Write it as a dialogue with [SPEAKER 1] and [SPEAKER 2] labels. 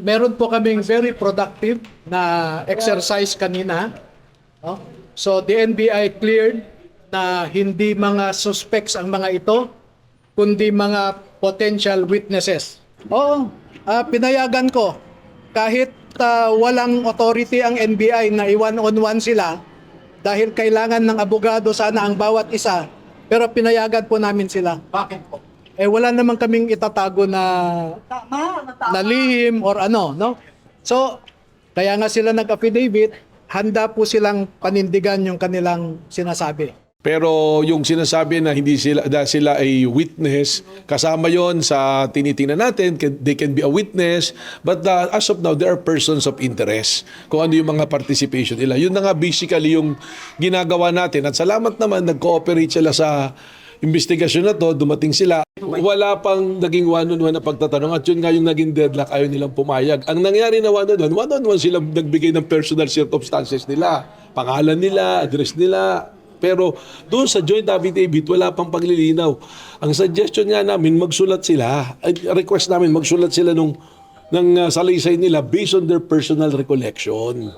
[SPEAKER 1] meron po kaming very productive na exercise kanina. No? So the NBI cleared na hindi mga suspects ang mga ito, kundi mga potential witnesses. Oo, pinayagan ko. Kahit walang authority ang NBI na i-one-on-one sila, dahil kailangan ng abogado sana ang bawat isa, pero pinayagan po namin sila.
[SPEAKER 2] Bakit po?
[SPEAKER 1] Wala naman kaming itatago na lihim or ano, no? So, kaya nga sila nag-affidavit, handa po silang panindigan yung kanilang sinasabi.
[SPEAKER 3] Pero yung sinasabi na hindi sila ay witness, kasama yon sa tinitingnan natin, they can be a witness, but as of now, they are persons of interest. Kung ano yung mga participation nila. Yun na nga basically yung ginagawa natin. At salamat naman, nag-cooperate sila sa investigasyon na to, dumating sila. Wala pang naging one-on-one na pagtatanong at yun nga yung naging deadlock, ayaw nilang pumayag. Ang nangyari na one-on-one sila nagbigay ng personal circumstances nila, pangalan nila, address nila. Pero doon sa joint affidavit, wala pang paglilinaw. Ang suggestion nga namin, magsulat sila, request namin, magsulat sila ng salaysay nila based on their personal recollection.